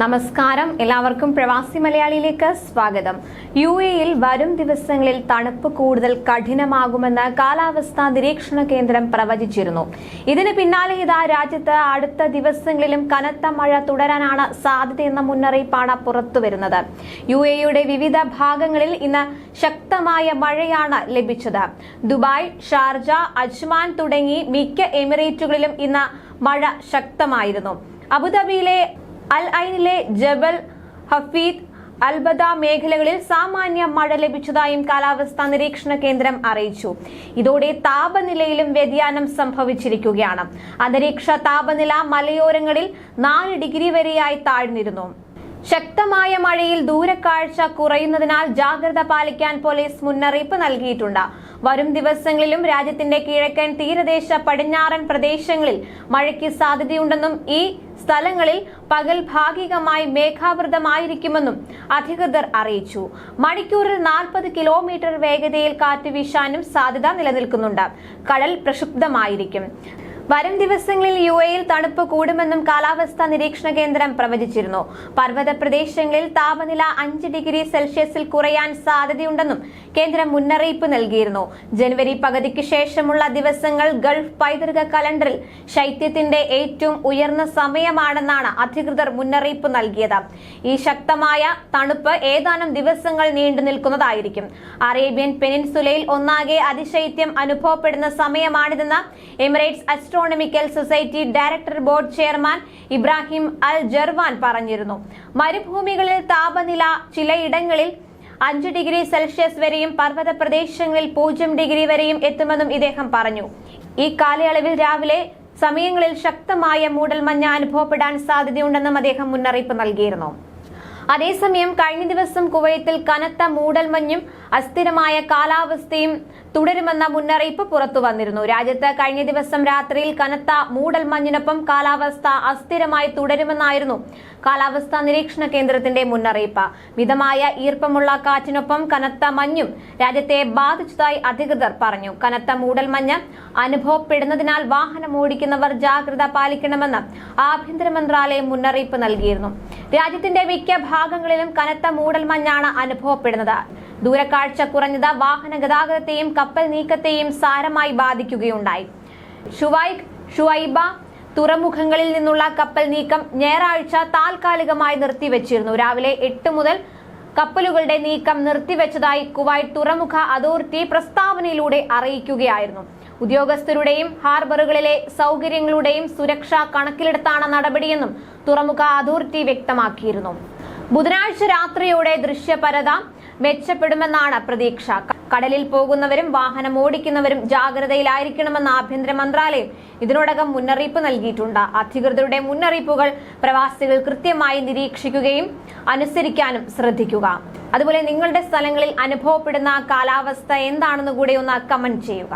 നമസ്കാരം, എല്ലാവർക്കും പ്രവാസി മലയാളിയിലേക്ക് സ്വാഗതം. യുഎഇയിൽ വരും ദിവസങ്ങളിൽ തണുപ്പ് കൂടുതൽ കഠിനമാകുമെന്ന് കാലാവസ്ഥാ നിരീക്ഷണ കേന്ദ്രം പ്രവചിച്ചിരുന്നു. ഇതിന് പിന്നാലെ ഇതാ രാജ്യത്ത് അടുത്ത ദിവസങ്ങളിലും കനത്ത മഴ തുടരാനാണ് സാധ്യതയെന്ന മുന്നറിയിപ്പാണ് പുറത്തുവരുന്നത്. യുഎഇയുടെ വിവിധ ഭാഗങ്ങളിൽ ഇന്ന് ശക്തമായ മഴയാണ് ലഭിച്ചത്. ദുബായ്, ഷാർജ, അജ്മാൻ തുടങ്ങി മിക്ക എമിറേറ്റുകളിലും ഇന്ന് മഴ ശക്തമായിരുന്നു. അബുദാബിയിലെ അൽ ഐനിലെ ജബൽ ഹഫീദ്, അൽബദ മേഖലകളിൽ സാമാന്യ മഴ ലഭിച്ചതായും കാലാവസ്ഥാ നിരീക്ഷണ കേന്ദ്രം അറിയിച്ചു. ഇതോടെ താപനിലയിലും വ്യതിയാനം സംഭവിച്ചിരിക്കുകയാണ്. അന്തരീക്ഷ താപനില മലയോരങ്ങളിൽ 4 ഡിഗ്രി വരെയായി താഴ്ന്നിരുന്നു. ശക്തമായ മഴയിൽ ദൂരക്കാഴ്ച കുറയുന്നതിനാൽ ജാഗ്രത പാലിക്കാൻ പോലീസ് മുന്നറിയിപ്പ് നൽകിയിട്ടുണ്ട്. വരും ദിവസങ്ങളിലും രാജ്യത്തിന്റെ കിഴക്കൻ തീരദേശ പടിഞ്ഞാറൻ പ്രദേശങ്ങളിൽ മഴയ്ക്ക് സാധ്യതയുണ്ടെന്നും ഈ സ്ഥലങ്ങളിൽ പകൽ ഭാഗികമായി മേഘാവൃതമായിരിക്കുമെന്നും അധികൃതർ അറിയിച്ചു. മണിക്കൂറിൽ 40 കിലോമീറ്റർ വേഗതയിൽ കാറ്റ് വീശാനും സാധ്യത നിലനിൽക്കുന്നുണ്ട്. കടൽ പ്രക്ഷുബ്ധമായിരിക്കും. വരും ദിവസങ്ങളിൽ യുഎഇയിൽ തണുപ്പ് കൂടുമെന്നും കാലാവസ്ഥാ നിരീക്ഷണ കേന്ദ്രം പ്രവചിച്ചിരുന്നു. പർവ്വത പ്രദേശങ്ങളിൽ താപനില 5 ഡിഗ്രി സെൽഷ്യസിൽ കുറയാൻ സാധ്യതയുണ്ടെന്നും കേന്ദ്രം മുന്നറിയിപ്പ് നൽകിയിരുന്നു. ജനുവരി പകുതിക്ക് ശേഷമുള്ള ദിവസങ്ങൾ ഗൾഫ് പൈതൃക കലണ്ടറിൽ ശൈത്യത്തിന്റെ ഏറ്റവും ഉയർന്ന സമയമാണെന്നാണ് അധികൃതർ മുന്നറിയിപ്പ് നൽകിയത്. ഈ ശക്തമായ തണുപ്പ് ഏതാനും ദിവസങ്ങൾ നീണ്ടു നിൽക്കുന്നതായിരിക്കും. അറേബ്യൻ പെനിൻസുലയിൽ ഒന്നാകെ അതിശൈത്യം അനുഭവപ്പെടുന്ന സമയമാണിതെന്ന് Emirates astronomical society director board chairman Ibrahim Al Jarwan പറഞ്ഞിരുന്നു. മരുഭൂമികളിൽ താപനില ചിലയിടങ്ങളിൽ 5 ഡിഗ്രി സെൽഷ്യസ് വരെയും പർവ്വത പ്രദേശങ്ങളിൽ 0 ഡിഗ്രി വരെയും എത്തുമെന്നും ഇദ്ദേഹം പറഞ്ഞു. ഈ കാലയളവിൽ രാവിലെ സമയങ്ങളിൽ ശക്തമായ മൂടൽമഞ്ഞ് അനുഭവപ്പെടാൻ സാധ്യതയുണ്ടെന്നും അദ്ദേഹം മുന്നറിയിപ്പ് നൽകിയിരുന്നു. അതേസമയം കഴിഞ്ഞ ദിവസം കുവൈത്തിൽ കനത്ത മൂടൽമഞ്ഞും അസ്ഥിരമായ കാലാവസ്ഥയും തുടരുമെന്ന മുന്നറിയിപ്പ് പുറത്തു വന്നിരുന്നു. രാജ്യത്ത് കഴിഞ്ഞ ദിവസം രാത്രിയിൽ കനത്ത മൂടൽമഞ്ഞിനൊപ്പം കാലാവസ്ഥ അസ്ഥിരമായി തുടരുമെന്നായിരുന്നു കാലാവസ്ഥാ നിരീക്ഷണ കേന്ദ്രത്തിന്റെ മുന്നറിയിപ്പ്. മിതമായ ഈർപ്പമുള്ള കാറ്റിനൊപ്പം കനത്ത മഞ്ഞും രാജ്യത്തെ ബാധിച്ചതായി അധികൃതർ പറഞ്ഞു. കനത്ത മൂടൽമഞ്ഞ് അനുഭവപ്പെടുന്നതിനാൽ വാഹനം ഓടിക്കുന്നവർ ജാഗ്രത പാലിക്കണമെന്ന് ആഭ്യന്തര മന്ത്രാലയം മുന്നറിയിപ്പ് നൽകിയിരുന്നു. രാജ്യത്തിന്റെ മിക്ക ഭാഗങ്ങളിലും കനത്ത മൂടൽമഞ്ഞാണ് അനുഭവപ്പെടുന്നത്. ദൂരക്കാഴ്ച കുറഞ്ഞത് വാഹന ഗതാഗതത്തെയും കപ്പൽ നീക്കത്തെയും സാരമായി ബാധിക്കുകയുണ്ടായി. ഷുവൈഖ്, ഷുഐബ തുറമുഖങ്ങളിൽ നിന്നുള്ള കപ്പൽ നീക്കം ഞായറാഴ്ച താൽക്കാലികമായി നിർത്തിവെച്ചിരുന്നു. രാവിലെ 8 മുതൽ കപ്പലുകളുടെ നീക്കം നിർത്തിവെച്ചതായി കുവൈറ്റ് തുറമുഖ അതോറിറ്റി പ്രസ്താവനയിലൂടെ അറിയിക്കുകയായിരുന്നു. ഉദ്യോഗസ്ഥരുടെയും ഹാർബറുകളിലെ സൗകര്യങ്ങളുടെയും സുരക്ഷ കണക്കിലെടുത്താണ് നടപടിയെന്നും തുറമുഖ അതോറിറ്റി വ്യക്തമാക്കിയിരുന്നു. ബുധനാഴ്ച രാത്രിയോടെ ദൃശ്യപരത മെച്ചപ്പെടുമെന്നാണ് പ്രതീക്ഷ. കടലിൽ പോകുന്നവരും വാഹനം ഓടിക്കുന്നവരും ജാഗ്രതയിലായിരിക്കണമെന്ന് ആഭ്യന്തര മന്ത്രാലയം ഇതിനോടകം മുന്നറിയിപ്പ് നൽകിയിട്ടുണ്ട്. അധികൃതരുടെ മുന്നറിയിപ്പുകൾ പ്രവാസികൾ കൃത്യമായി നിരീക്ഷിക്കുകയും അനുസരിക്കാനും ശ്രദ്ധിക്കുക. അതുപോലെ നിങ്ങളുടെ സ്ഥലങ്ങളിൽ അനുഭവപ്പെടുന്ന കാലാവസ്ഥ എന്താണെന്ന് കൂടെ ഒന്ന് കമന്റ് ചെയ്യുക.